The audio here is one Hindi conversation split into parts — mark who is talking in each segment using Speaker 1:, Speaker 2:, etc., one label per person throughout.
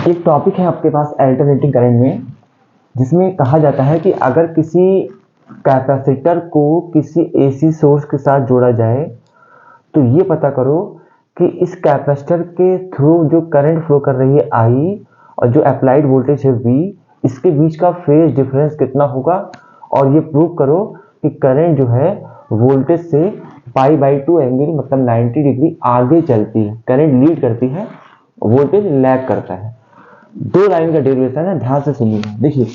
Speaker 1: एक टॉपिक है आपके पास अल्टरनेटिंग करंट में, जिसमें कहा जाता है कि अगर किसी कैपेसिटर को किसी एसी सोर्स के साथ जोड़ा जाए तो ये पता करो कि इस कैपेसिटर के थ्रू जो करंट फ्लो कर रही है आई और जो अप्लाइड वोल्टेज है वी, इसके बीच का फेज डिफरेंस कितना होगा, और ये प्रूव करो कि करंट जो है वोल्टेज से π/2 एंगल मतलब 90 डिग्री आगे चलती है। करंट लीड करती है, वोल्टेज लैग करता है। दो लाइन का डेरिवेशन है, ध्यान से सुनिएगा। देखिए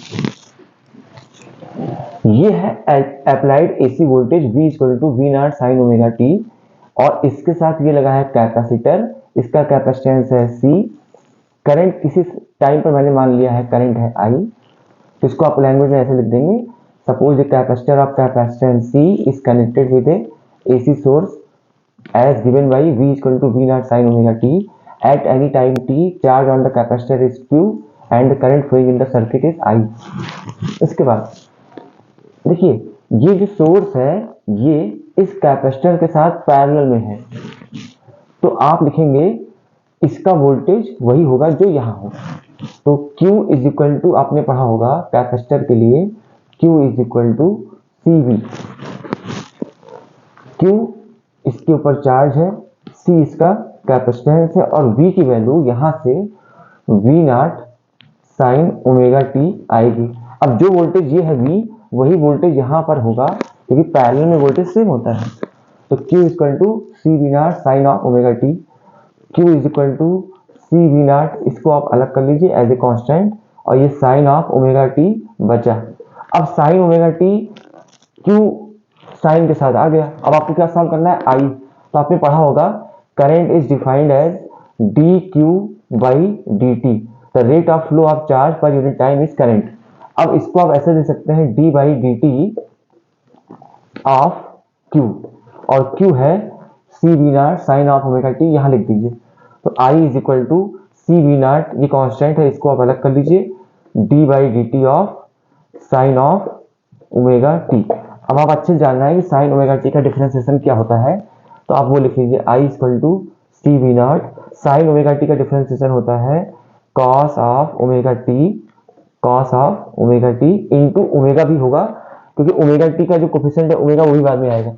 Speaker 1: ये है applied AC voltage V = V0 sin omega t, और इसके साथ ये लगा है कैपेसिटर, इसका कैपेसिटेंस है C। करंट किसी टाइम पर मैंने मान लिया है करंट है I, तो इसको आप लैंग्वेज में ऐसे लिख देंगे, suppose the capacitor of capacitance C is connected with AC source as given by V = V0 sin omega t at any time t, charge on the capacitor is Q and the current flowing in the circuit is I। इसके बाद देखिए ये जो सोर्स है ये इस कैपेसिटर के साथ पैरेलल में है, तो आप लिखेंगे इसका वोल्टेज वही होगा जो यहाँ हो। तो Q = आपने पढ़ा होगा कैपेसिटर के लिए, Q = CV। Q इसके ऊपर चार्ज है, C इसका कैपेसिटेंस है, और V की वैल्यू यहाँ से V0 sin ओमेगा t आएगी। अब जो वोल्टेज ये है V, वही वोल्टेज यहाँ पर होगा क्योंकि पैरेलल में वोल्टेज सेम होता है। तो Q = CV0 sin omega t, Q = CV0, इसको आप अलग कर लीजिए एज ए कांस्टेंट, और ये sin ओमेगा t बचा। अब sin omega t Q sine के साथ आ गया। अब आपको क्या सॉल्व करना है I, तो आपने पढ़ा होगा current is defined as dQ/dt, the rate of flow of charge per unit time is current. अब इसको आप ऐसे दे सकते हैं d/dt ऑफ Q, और Q है CV0 sin ओमेगा t, यहाँ लिख दीजिए। तो I = CV0, ये कांस्टेंट है, इसको आप अलग कर लीजिए, d/dt of sin omega t। अब आप अच्छे से जानना है कि साइन ओमेगा टी का डिफरेंशिएशन क्या होता है, तो आप वो लिख लीजिए I = CV0, sine omega T का डिफरेंशिएशन होता है cos omega T into omega भी होगा, क्योंकि ओमेगा टी का जो कोफिशिएंट है ओमेगा वो भी बाद में आएगा।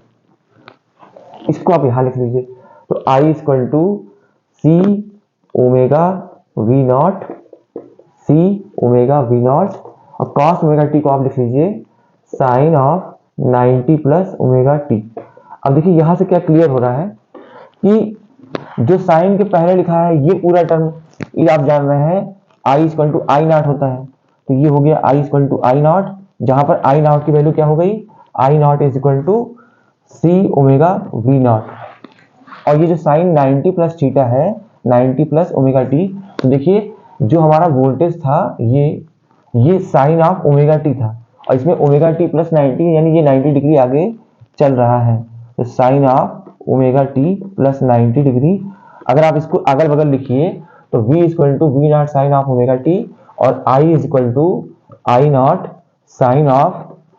Speaker 1: इसको आप यहाँ लिख लीजिए। तो I = C ओमेगा V0, और cos ओमेगा टी को आप लिख लीजिए साइन ऑफ 90 + ओमेगा टी। अब देखिए यहाँ से क्या क्लियर हो रहा है कि जो साइन के पहले लिखा है ये पूरा टर्म, ये आप जान रहे हैं I = I0 होता है, तो ये हो गया I = I0, जहां पर I0 की वैल्यू क्या हो गई, I0 = C ओमेगा V0। और ये जो साइन 90 + थीटा है, 90 + ओमेगा टी, तो देखिए जो हमारा वोल्टेज था ये साइन ऑफ ओमेगा टी था, और इसमें ओमेगा टी + 90 यानी ये 90 डिग्री आगे चल रहा है, तो sine of omega t + 90 degree. अगर आप इसको अगल बगल लिखिए तो V = V0 sin omega T, और I = I0 sin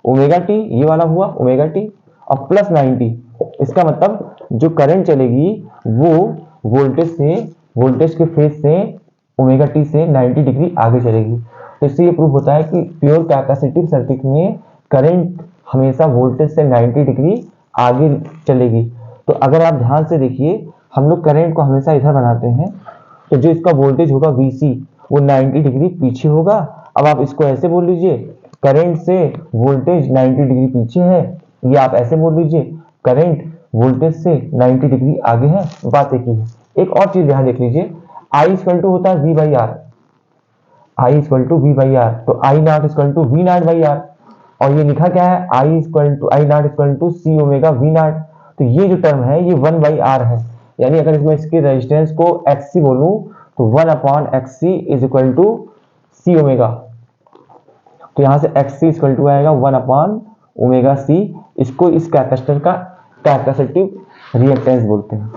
Speaker 1: omega T, ये वाला हुआ ओमेगा टी, और प्लस 90। इसका मतलब जो करंट चलेगी वो वोल्टेज के फेज से ओमेगा टी से 90 डिग्री आगे चलेगी। तो इससे ये प्रूव होता है कि प्योर कैपेसिटिव सर्किट में करंट हमेशा वोल्टेज से 90 डिग्री आगे चलेगी। तो अगर आप ध्यान से देखिए, हम लोग करंट को हमेशा इधर बनाते हैं, तो जो इसका वोल्टेज होगा VC वो 90 डिग्री पीछे होगा। अब आप इसको ऐसे बोल लीजिए करंट से वोल्टेज 90 डिग्री पीछे है, ये आप ऐसे बोल लीजिए करंट वोल्टेज से 90 डिग्री आगे है। बात एक ही है। एक और चीज यहाँ देख लीजिए, I = होता है V/R, I = V/R, तो I0 = V0/R, और ये लिखा क्या है I0 = C ओमेगा V0। तो ये जो टर्म है ये 1/R है, यानी अगर इसमें इसके रेजिस्टेंस को XC बोलूं तो 1/XC = C ओमेगा, तो यहाँ से XC = आएगा 1/ओमेगा C। इसको इस कैपेसिटर का कैपेसिटिव रिएक्टेंस बोलते हैं।